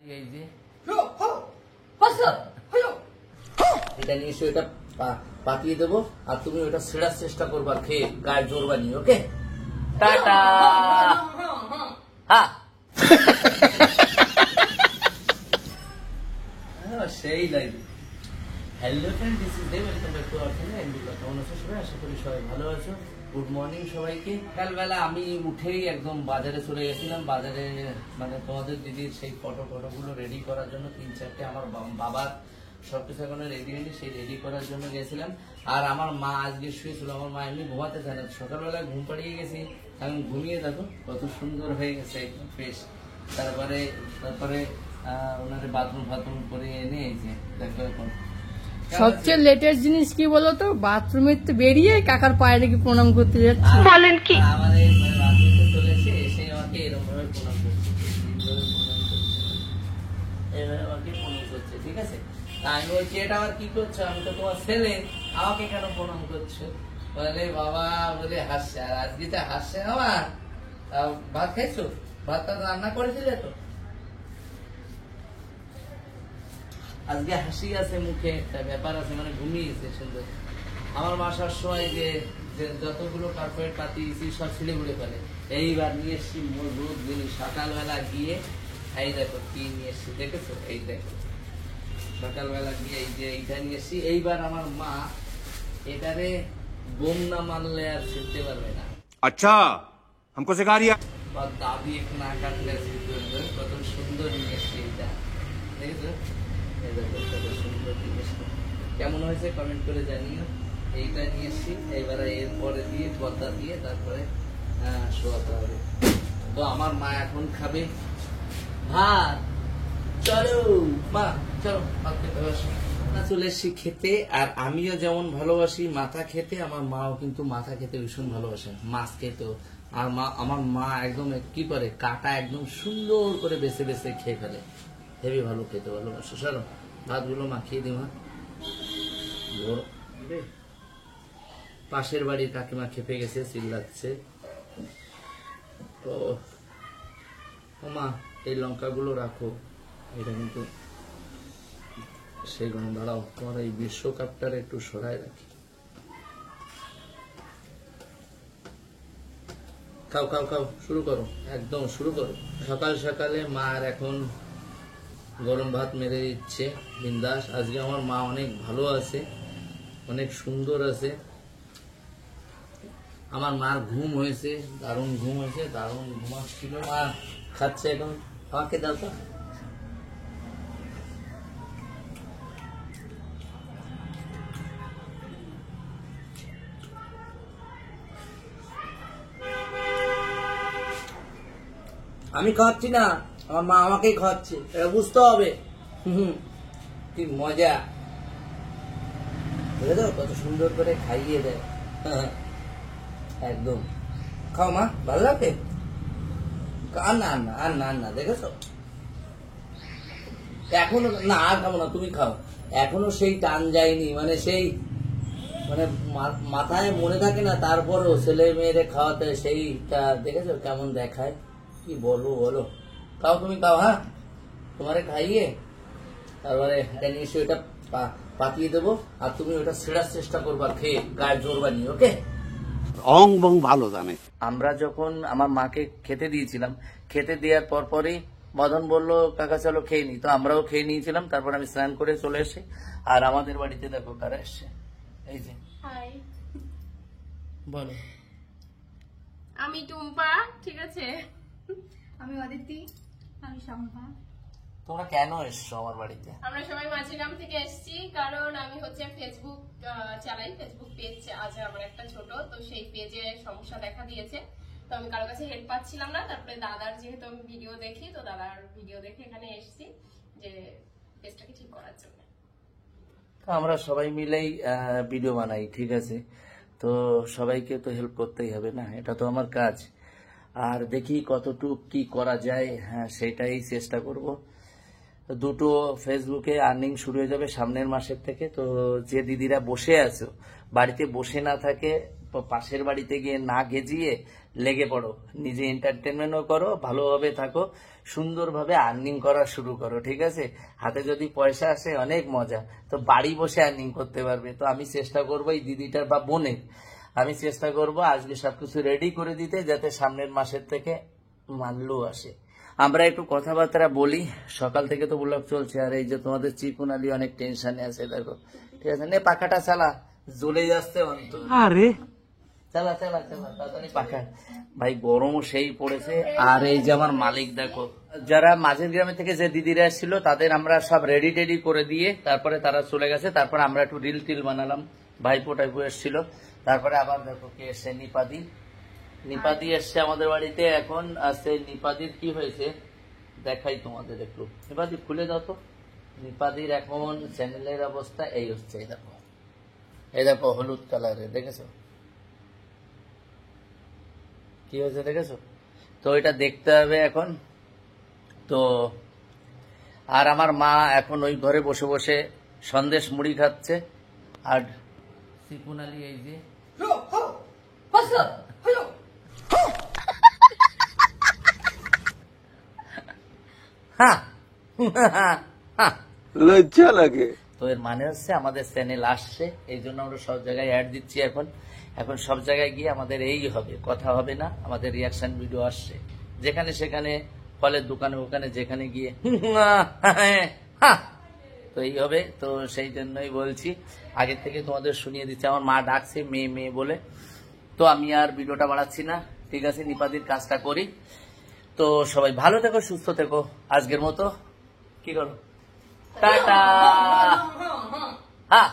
এই যে এটা নিয়ে এসে এটা পাঠিয়ে দেবো আর তুমি ওটা ছেড়ার চেষ্টা করবা খেয়ে গায়ে জোর বানিয়ে ওকে টাটা হ্যাঁ সেই লাগে hello friend this is Dev welcome back to our channel এন্ডুলা কেমন আছো সবাই আশা করি সবাই ভালো আছো গুড মর্নিং সবাইকে সকালবেলা আমি উঠেই একদম বাজারে চলে গেছিলাম বাজারে মানে তোমাদের দিদির সেই ফটোগুলো রেডি করার জন্য 3-4টে আমার বাবার সবকিছু এখন রেডি হয়নি সেই রেডি করার জন্য গেছিলাম আর আমার মা আজকে শুয়েছিল আমার মা এমনি ঘুমাতে চায় না সকালবেলা ঘুম পাড়িয়ে গেছি আমি ঘুমিয়ে দেখো কত সুন্দর হয়ে গেছে একদম ফ্রেশ তারপরে ওনারে বাথরুম করে এনে এই যে দেখো এখন সবচেয়ে লেটেস্ট জিনিস কি বলতো বাথরুমে তো বেরিয়ে কাকার পায়ে রেখে প্রণাম করতে যাচ্ছে বলেন কি আমার এই বাথরুমে চলে এসে আমাকে এরকম ভাবে প্রণাম করছে এইভাবে আমাকে প্রণাম করছে ঠিক আছে আমি বলছি এটা আবার কি করছো আমি তো তোমার ছেলে আমাকে কেন প্রণাম করছো বলে বাবা বলে হাসছে আর আজকে তো হাসছে আমার ভাত খাইছো ভাতটা রান্না করেছিলে তো আজকে হাসি আছে মুখে একটা ব্যাপার আছে মানে ঘুমিয়েছে সুন্দর আমার মা সবসময় যে যতগুলো কার্পেট পাতিয়েছি সব ছিঁড়ে ঘুরে ফেলে এইবার নিয়ে এসছি মজবুত জিনিস সকালবেলা গিয়ে এই দেখো কি নিয়ে এসছি দেখেছো এই দেখো সকালবেলা গিয়ে এই যে এইটা নিয়ে এসছি এইবার আমার মা এটারে বোম না মানলে আর ছিঁড়তে পারবে না আচ্ছা हमको सिखा रिया বা দাবি এক না কাটলে কত সুন্দর নিয়ে এসছি এইটা দেখেছো কেমন হয়েছে কমেন্ট করে জানিও এইটা নিয়ে এসছি এবারে এরপরে দিয়ে পর্দা দিয়ে তারপরে শোয়াতে হবে তো আমার মা এখন খাবে ভাত চলো মা চলো ভাত খেতে বসো চলে এসছি খেতে আর আমিও যেমন ভালোবাসি মাথা খেতে আমার মাও কিন্তু মাথা খেতে ভীষণ ভালোবাসে মাছ খেতেও আর আমার মা একদম কি করে কাটা একদম সুন্দর করে বেছে বেছে খেয়ে ফেলে হেবি ভালো খেতে ভালোবাসো চলো ভাতগুলো মাখিয়ে দিমা পাশের বাড়ির কাকিমা খেপে গেছে চিল্লাচ্ছে তো মা এই লঙ্কাগুলো রাখো এটা কিন্তু সেগুলো দাঁড়াও তোমার এই বিশ্বকাপটার একটু সরাই রাখি খাও খাও খাও শুরু করো একদম শুরু করো সকাল সকালে মা আর এখন গরম ভাত মেরে দিচ্ছে বিন্দাস আজকে আমার মা অনেক ভালো আছে অনেক সুন্দর আছে আমার মার ঘুম হয়েছে দারুণ ঘুম হয়েছে দারুণ ঘুমাচ্ছিল মা খাচ্ছে এখন আমাকে দাও তো আমি খাওয়াচ্ছি না আমার মা আমাকেই খাওয়াচ্ছে এটা বুঝতে হবে কি মজা বুঝলে কত সুন্দর করে খাইয়ে দেয় একদম খাও মা ভালো লাগে আর না আর না দেখেছো এখনো না আর খাবো না তুমি খাও এখনো সেই টান যায়নি মানে সেই মানে মাথায় মনে থাকে না তারপরও ছেলে মেয়েরে খাওয়াতে সেইটা দেখেছো কেমন দেখায় কি বলবো বলো খাও তুমি খাও হ্যাঁ তোমারে খাইয়ে তারপরে নিশ্চয়ই ওটা পাঠিয়ে দেবো আর তুমি ওটা ছেড়ার চেষ্টা করবা খেয়ে গায়ে জোর বানিয়ে ওকে অং বং ভালো জানে আমরা যখন আমার মাকে খেতে দিয়েছিলাম খেতে দেওয়ার পরই মদন বললো কাকা চলো খেয়ে নি তো আমরাও খেয়ে নিয়েছিলাম তারপর আমি স্নান করে চলে এসে আর আমাদের বাড়িতে দেখো কারা এসছে এই যে বলো আমি টুম্পা ঠিক আছে আমি অদিতি আমি শম্পা তোমরা কেন এসছো আমার বাড়িতে আমরা সবাই মাঝিগ্রাম থেকে এসেছি কারণ আমি হচ্ছে ফেসবুক চালাই ফেসবুক পেজ আছে আমার একটা ছোট তো সেই পেজে সমস্যা দেখা দিয়েছে তো আমি কারো কাছে হেল্প পাচ্ছিলাম না তারপরে দাদার যেহেতু আমি ভিডিও দেখি তো দাদার ভিডিও দেখে এখানে এসেছি যে পেজটাকে ঠিক করার জন্য আমরা সবাই মিলেই ভিডিও বানাই ঠিক আছে তো সবাইকে তো হেল্প করতেই হবে না এটা তো আমার কাজ আর দেখি কতটুক কি করা যায় হ্যাঁ সেটাই চেষ্টা করব দুটো ফেসবুকে আর্নিং শুরু হয়ে যাবে সামনের মাসের থেকে তো যে দিদিরা বসে আছো বাড়িতে বসে না থাকে পাশের বাড়িতে গিয়ে না গেজিয়ে লেগে পড়ো, নিজে এন্টারটেনমেন্টও করো, ভালোভাবে থাকো, সুন্দরভাবে আর্নিং করা শুরু করো, ঠিক আছে? হাতে যদি পয়সা আসে অনেক মজা, তো বাড়ি বসে আর্নিং করতে পারবে। তো আমি চেষ্টা করবো এই দিদিটার বা বোনের, আমি চেষ্টা করব আজকে সবকিছু রেডি করে দিতে, যাতে সামনের মাসের থেকে মানলু আসে। আমরা একটু কথাবার্তা বলি, সকাল থেকে তো ব্লগ চলছে, আর এই যে তোমাদের চিকুন আলী অনেক টেনশনে আছে, দেখো, ঠিক আছে? নে পাখাটা চালা, জ্বলে যাচ্ছে অন্তর। अरे চালা চালা চালা তাড়াতাড়ি পাখা। ভাই গরমও সেই পড়েছে। আর এই যে আমার মালিক দেখো, যারা মাঝের গ্রামে থেকে যে দিদিরা এসেছিল তাদের আমরা সব রেডি টেডি করে দিয়ে তারপরে তারা চলে গেছে। তারপরে আমরা একটু রিল টিল বানালাম, ভাইপো টাইপো এসেছিল। তারপরে আবার দেখো কে এসছে, নিপাদি। নিপাদি এসছে আমাদের বাড়িতে। এখন আসছে নিপাদির কি হয়েছে দেখাই তোমাদের একটু। নিপাদি খুলে দাও তো। নিপাদির এখন চ্যানেলের অবস্থা এই হচ্ছে, এই দেখো, এই দেখো হলুদ কালারের, দেখেছো কি হয়েছে, দেখেছো? তো এটা দেখতে হবে এখন। তো আর আমার মা এখন ওই ঘরে বসে বসে সন্দেশ মুড়ি খাচ্ছে। আর চিকুন আলী এই যে হ্যাঁ लज्जा लगे। তো এর মানে হচ্ছে আমাদের চ্যানেল আসছে, এই জন্য আমরা সব জায়গায় অ্যাড দিচ্ছি। এখন এখন সব জায়গায় গিয়ে আমাদের এই হবে, কথা হবে না, আমাদের রিয়াকশন ভিডিও আসছে যেখানে সেখানে, ফলের দোকানে ওখানে যেখানে গিয়ে তো এই হবে। তো সেই জন্যই বলছি, আগের থেকে তোমাদের শুনিয়ে দিচ্ছি। আমার মা ডাকছে মেয়ে মেয়ে বলে, তো আমি আর ভিডিওটা বাড়াচ্ছি না, ঠিক আছে? নিপাদির কাজটা করি। তো সবাই ভালো থেকো, সুস্থ থেকো। আজকের মতো কি করো, টাটা। হ্যাঁ